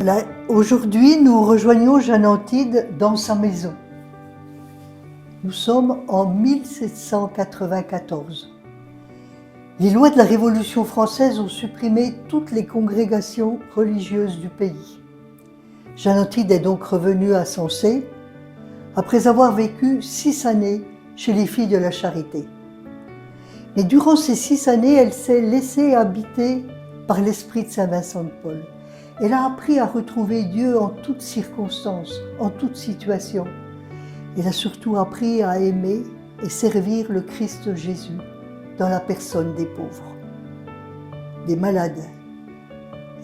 Voilà, aujourd'hui, nous rejoignons Jeanne Antide dans sa maison. Nous sommes en 1794. Les lois de la Révolution française ont supprimé toutes les congrégations religieuses du pays. Jeanne Antide est donc revenue à Sensé, après avoir vécu 6 années chez les Filles de la Charité. Mais durant ces 6 années, elle s'est laissée habiter par l'esprit de Saint Vincent de Paul. Elle a appris à retrouver Dieu en toutes circonstances, en toutes situations. Elle a surtout appris à aimer et servir le Christ Jésus dans la personne des pauvres, des malades.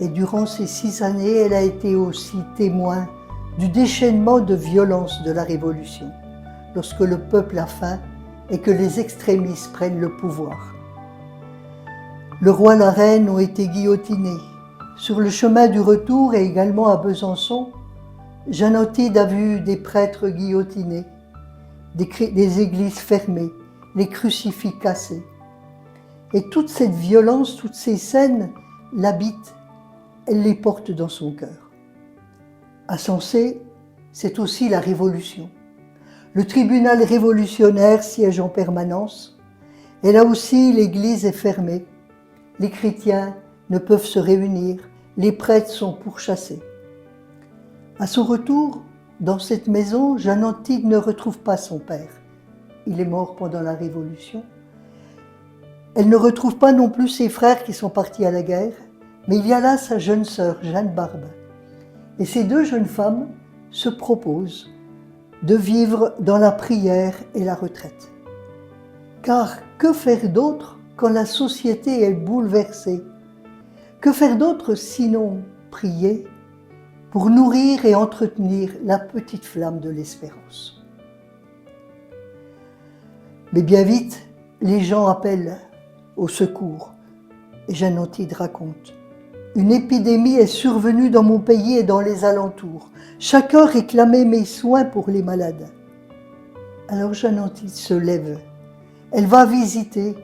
Et durant ces 6 années, elle a été aussi témoin du déchaînement de violence de la Révolution, lorsque le peuple a faim et que les extrémistes prennent le pouvoir. Le roi et la reine ont été guillotinés. Sur le chemin du retour et également à Besançon, Jeanne Antide a vu des prêtres guillotinés, des églises fermées, les crucifix cassés. Et toute cette violence, toutes ces scènes l'habitent, elle les porte dans son cœur. À Sensé, c'est aussi la Révolution. Le tribunal révolutionnaire siège en permanence, et là aussi l'église est fermée. Les chrétiens ne peuvent se réunir, les prêtres sont pourchassés. À son retour, dans cette maison, Jeanne Antide ne retrouve pas son père. Il est mort pendant la Révolution. Elle ne retrouve pas non plus ses frères qui sont partis à la guerre, mais il y a là sa jeune sœur, Jeanne Barbe. Et ces 2 jeunes femmes se proposent de vivre dans la prière et la retraite. Car que faire d'autre quand la société est bouleversée? Que faire d'autre sinon prier pour nourrir et entretenir la petite flamme de l'espérance? Mais bien vite, les gens appellent au secours. Et Jeanne Antide raconte: une épidémie est survenue dans mon pays et dans les alentours. Chacun réclamait mes soins pour les malades. Alors Jeanne Antide se lève. Elle va visiter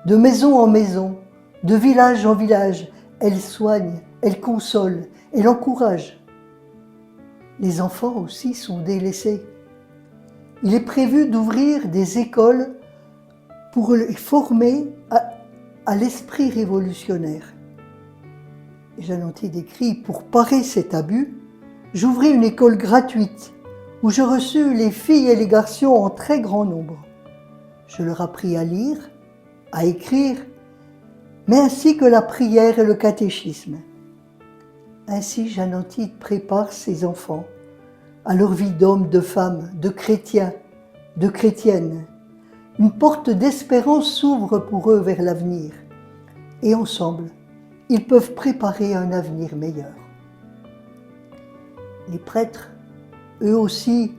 de maison en maison, de village en village. Elle soigne, elle console, elle encourage. Les enfants aussi sont délaissés. Il est prévu d'ouvrir des écoles pour les former à l'esprit révolutionnaire. Jeanne Antide écrit: pour parer cet abus, j'ouvris une école gratuite où je reçus les filles et les garçons en très grand nombre. Je leur appris à lire, à écrire, mais ainsi que la prière et le catéchisme. Ainsi, Jeanne Antide prépare ses enfants à leur vie d'hommes, de femmes, de chrétiens, de chrétiennes. Une porte d'espérance s'ouvre pour eux vers l'avenir. Et ensemble, ils peuvent préparer un avenir meilleur. Les prêtres, eux aussi,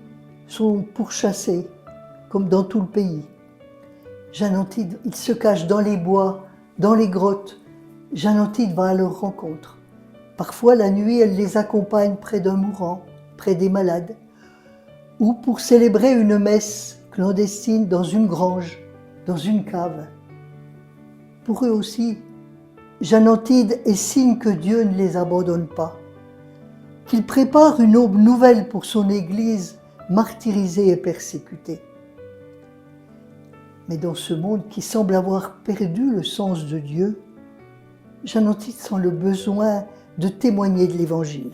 sont pourchassés, comme dans tout le pays. Jeanne Antide, ils se cachent dans les bois, dans les grottes. Jeanne Antide va à leur rencontre. Parfois, la nuit, elle les accompagne près d'un mourant, près des malades, ou pour célébrer une messe clandestine dans une grange, dans une cave. Pour eux aussi, Jeanne Antide est signe que Dieu ne les abandonne pas, qu'il prépare une aube nouvelle pour son Église martyrisée et persécutée. Mais dans ce monde qui semble avoir perdu le sens de Dieu, Jeanne Antide sent le besoin de témoigner de l'Évangile.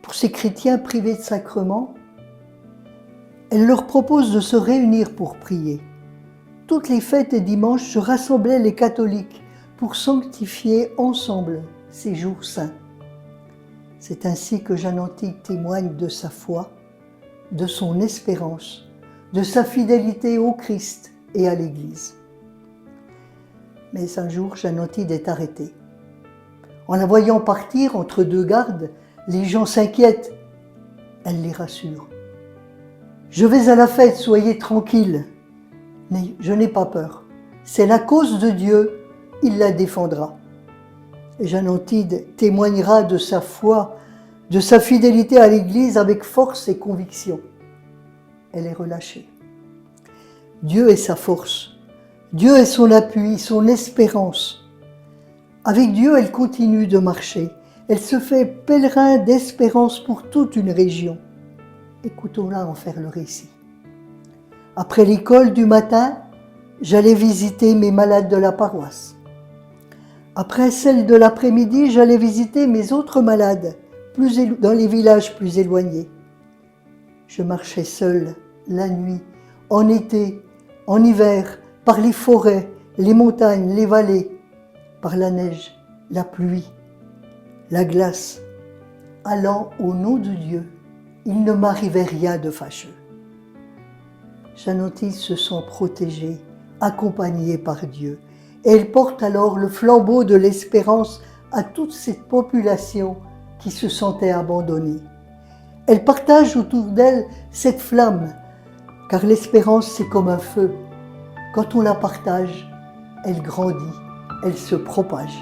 Pour ces chrétiens privés de sacrement, elle leur propose de se réunir pour prier. Toutes les fêtes et dimanches se rassemblaient les catholiques pour sanctifier ensemble ces jours saints. C'est ainsi que Jeanne Antide témoigne de sa foi, de son espérance, de sa fidélité au Christ et à l'Église. Mais un jour, Jeanne Antide est arrêtée. En la voyant partir entre 2 gardes, les gens s'inquiètent. Elle les rassure. « Je vais à la fête, soyez tranquilles. Mais je n'ai pas peur. C'est la cause de Dieu, il la défendra. » Et Jeanne Antide témoignera de sa foi, de sa fidélité à l'Église avec force et conviction. Elle est relâchée. Dieu est sa force. Dieu est son appui, son espérance. Avec Dieu, elle continue de marcher. Elle se fait pèlerin d'espérance pour toute une région. Écoutons-la en faire le récit. Après l'école du matin, j'allais visiter mes malades de la paroisse. Après celle de l'après-midi, j'allais visiter mes autres malades dans les villages plus éloignés. Je marchais seul la nuit, en été, en hiver, par les forêts, les montagnes, les vallées, par la neige, la pluie, la glace. Allant au nom de Dieu, il ne m'arrivait rien de fâcheux. Jeanne se sent protégée, accompagnée par Dieu. Et elle porte alors le flambeau de l'espérance à toute cette population qui se sentait abandonnée. Elle partage autour d'elle cette flamme, car l'espérance c'est comme un feu. Quand on la partage, elle grandit, elle se propage.